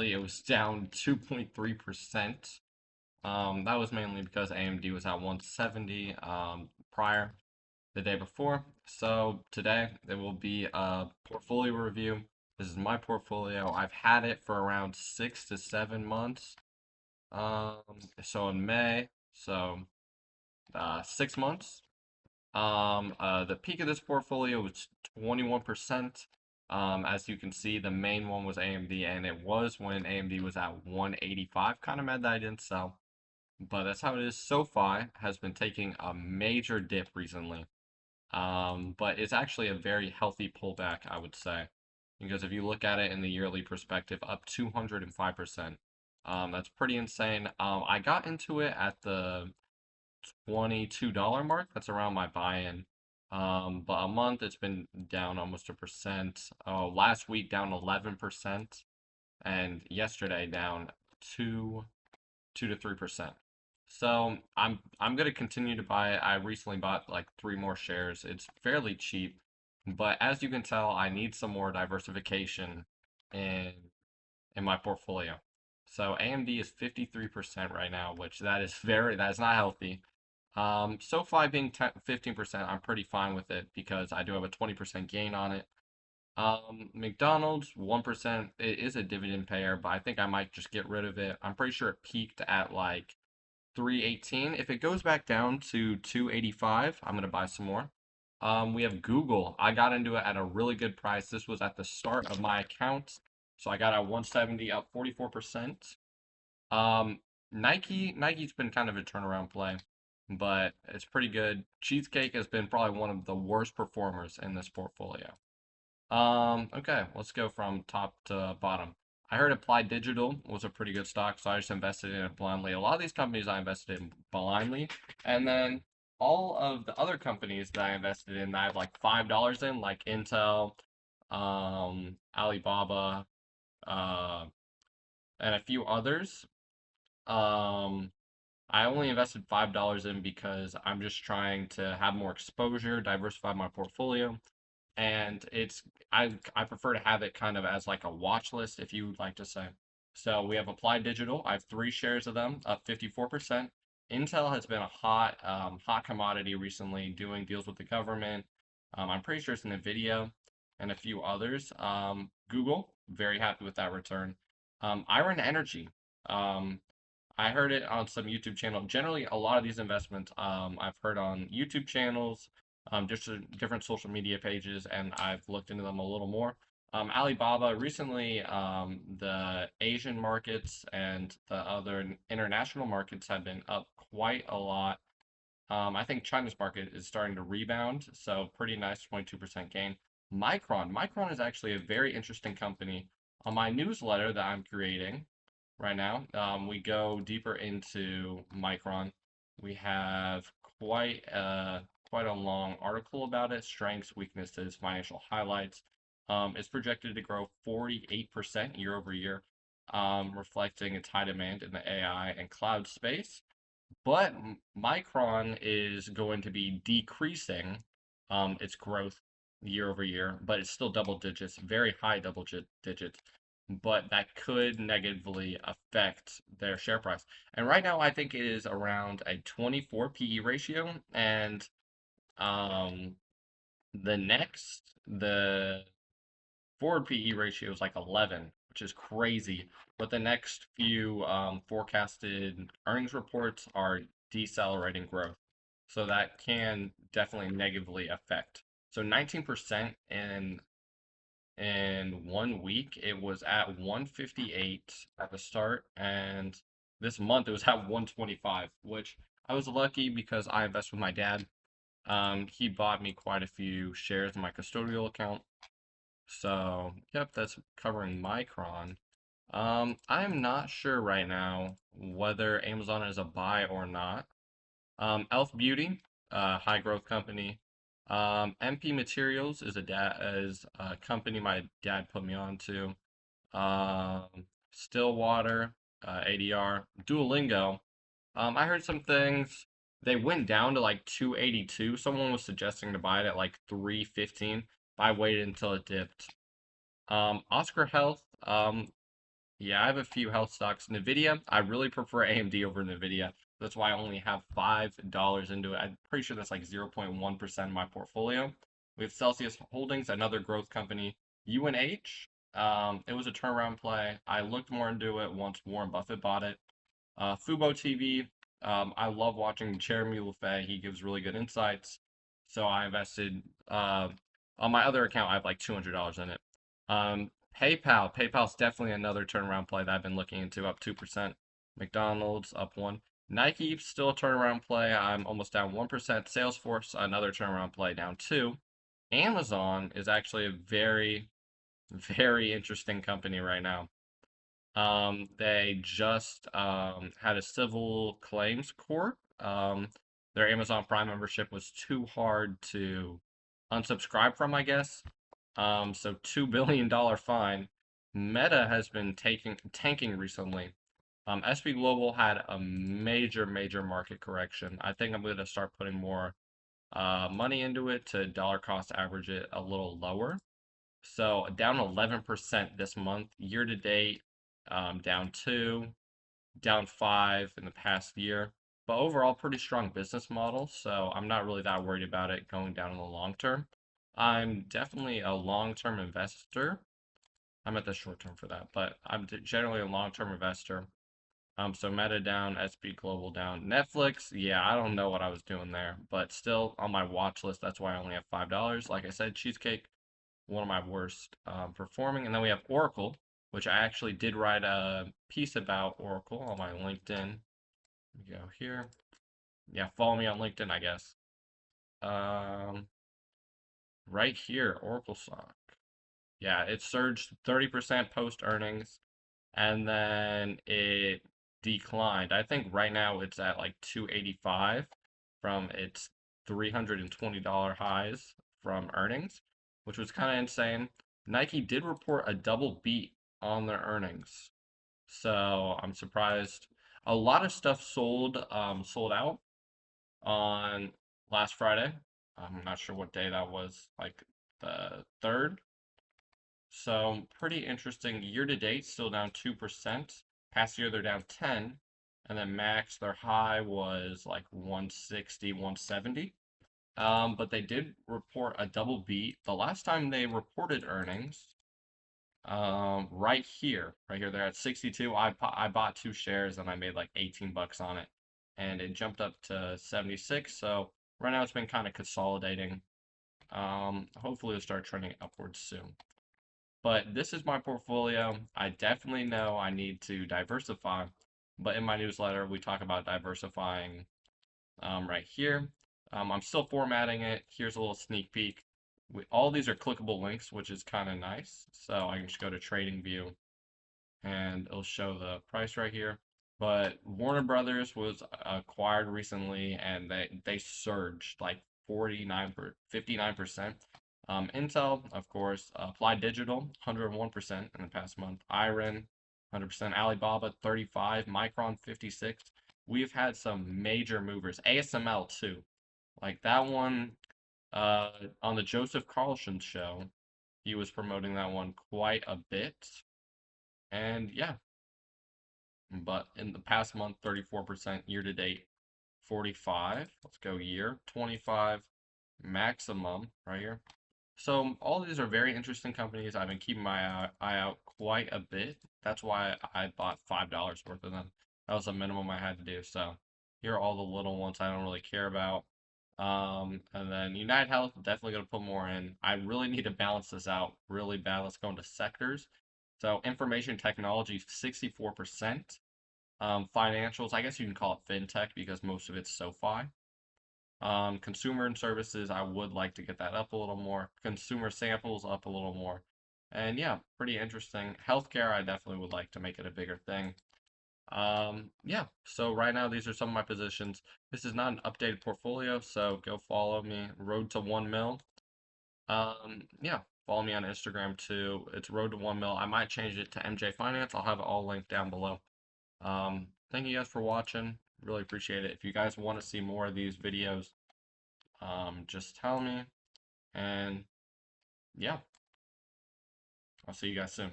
It was down 2.3%. That was mainly because AMD was at 170 prior the day before. So today there will be a portfolio review. This is my portfolio. I've had it for around 6 to 7 months. Um, so in May, so 6 months. The peak of this portfolio was 21%. As you can see, the main one was AMD, and it was when AMD was at 185. Kind of mad that I didn't sell, but that's how it is. SoFi has been taking a major dip recently, but it's actually a very healthy pullback, I would say, because if you look at it in the yearly perspective, up 205%. That's pretty insane. I got into it at the $22 mark. That's around my buy-in. But a month it's been down almost 1%. Last week down 11%, and yesterday down two 2 to 3%. So I'm gonna continue to buy it. I recently bought like 3 more shares. It's fairly cheap, but as you can tell, I need some more diversification in in my portfolio. So AMD is 53% right now, which that is not healthy. SoFi being 15%, I'm pretty fine with it because I do have a 20% gain on it. McDonald's 1%. It is a dividend payer, but I think I might just get rid of it. I'm pretty sure it peaked at like 318. If it goes back down to 285, I'm gonna buy some more. We have Google. I got into it at a really good price. This was at the start of my account, so I got at 170, up 44%. Nike's been kind of a turnaround play, but it's pretty good. Cheesecake has been probably one of the worst performers in this portfolio. Okay, let's go from top to bottom. I heard Applied Digital was a pretty good stock, so I just invested in it blindly. A lot of these companies I invested in blindly, and then all of the other companies that I invested in, I have like $5 in, like Intel, Alibaba, uh, and a few others. Um, I only invested $5 in because I'm just trying to have more exposure, diversify my portfolio, and I prefer to have it kind of as like a watch list, if you would like to say. So we have Applied Digital. I have 3 shares of them, up 54%. Intel has been a hot commodity recently, doing deals with the government. I'm pretty sure it's Nvidia and a few others. Google, very happy with that return. Iron Energy. Um, I heard it on some YouTube channel. Generally, a lot of these investments I've heard on YouTube channels, just different social media pages, and I've looked into them a little more. Alibaba recently, the Asian markets and the other international markets have been up quite a lot. I think China's market is starting to rebound, so pretty nice 22% gain. Micron is actually a very interesting company. On my newsletter that I'm creating right now, we go deeper into Micron. We have quite a long article about it, strengths, weaknesses, financial highlights. It's projected to grow 48% year over year, reflecting its high demand in the AI and cloud space. But Micron is going to be decreasing its growth year over year, but it's still double digits, very high digits. But that could negatively affect their share price. And right now, I think it is around a 24 PE ratio, and um, the forward PE ratio is like 11, which is crazy. But the next few forecasted earnings reports are decelerating growth. So that can definitely negatively affect. So 19% in 1 week, it was at 158 at the start, and this month it was at 125, which I was lucky because I invest with my dad. He bought me quite a few shares in my custodial account. So, yep, that's covering Micron. I'm not sure right now whether Amazon is a buy or not. Elf Beauty, high growth company. MP Materials is a company my dad put me on to. Stillwater, ADR, Duolingo. I heard some things. They went down to like 282. Someone was suggesting to buy it at like 315. I waited until it dipped. Oscar Health, Yeah, I have a few health stocks. Nvidia, I really prefer AMD over Nvidia. That's why I only have $5 into it. I'm pretty sure that's like 0.1% of my portfolio. We have Celsius Holdings, another growth company. UNH, it was a turnaround play. I looked more into it once Warren Buffett bought it. Fubo TV, I love watching Jeremy Lefay. He gives really good insights. So I invested on my other account. I have like $200 in it. PayPal's definitely another turnaround play that I've been looking into, up 2%. McDonald's up 1. Nike still a turnaround play. I'm almost down 1%. Salesforce, another turnaround play, down 2. Amazon is actually a very, very interesting company right now. They just had a civil claims court. Their Amazon Prime membership was too hard to unsubscribe from, I guess. So $2 billion fine. Meta has been tanking recently. SB Global had a major, major market correction. I think I'm going to start putting more money into it to dollar cost average it a little lower. So down 11% this month. Year to date, down 2, down 5 in the past year. But overall, pretty strong business model. So I'm not really that worried about it going down in the long term. I'm definitely a long-term investor. I'm at the short term for that, but I'm generally a long-term investor. So Meta down, SB Global down, Netflix. Yeah, I don't know what I was doing there, but still on my watch list. That's why I only have $5. Like I said, Cheesecake, one of my worst performing. And then we have Oracle, which I actually did write a piece about Oracle on my LinkedIn. Go here. Yeah, follow me on LinkedIn, I guess. Um, right here, Oracle stock. Yeah, it surged 30% post earnings and then it declined. I think right now it's at like 285 from its $320 highs from earnings, which was kind of insane. Nike did report a double beat on their earnings. So I'm surprised. A lot of stuff sold out on last Friday. I'm not sure what day that was, like the 3rd. So pretty interesting. Year to date, still down 2%. Past year, they're down 10. And then max, their high was like 160, 170. But they did report a double beat. The last time they reported earnings, right here, they're at 62. I bought 2 shares and I made like 18 bucks on it. And it jumped up to 76. So right now it's been kind of consolidating. Hopefully it'll start trending upwards soon. But this is my portfolio. I definitely know I need to diversify. But in my newsletter, we talk about diversifying right here. I'm still formatting it. Here's a little sneak peek. All these are clickable links, which is kind of nice. So I can just go to Trading View and it'll show the price right here. But Warner Brothers was acquired recently and they surged like 59%. Intel, of course, Applied Digital, 101% in the past month. Iron, 100%. Alibaba, 35. Micron, 56. We've had some major movers. ASML too. Like that one on the Joseph Carlson show, he was promoting that one quite a bit. And yeah, but in the past month, 34%, year to date, 45. Let's go year, 25, maximum right here. So all of these are very interesting companies. I've been keeping my eye out quite a bit. That's why I bought $5 worth of them. That was the minimum I had to do. So here are all the little ones I don't really care about. And then United Health, definitely going to put more in. I really need to balance this out really bad. Let's go into sectors. So information technology, 64%. Financials, I guess you can call it fintech because most of it's SoFi. Consumer and services, I would like to get that up a little more. Consumer samples up a little more. And yeah, pretty interesting. Healthcare, I definitely would like to make it a bigger thing. Yeah, so right now these are some of my positions. This is not an updated portfolio, so go follow me. Road to 1 mil. Yeah, follow me on Instagram too. It's Road to 1 mil. I might change it to MJ Finance. I'll have it all linked down below. Thank you guys for watching. Really appreciate it. If you guys want to see more of these videos, just tell me. And yeah, I'll see you guys soon.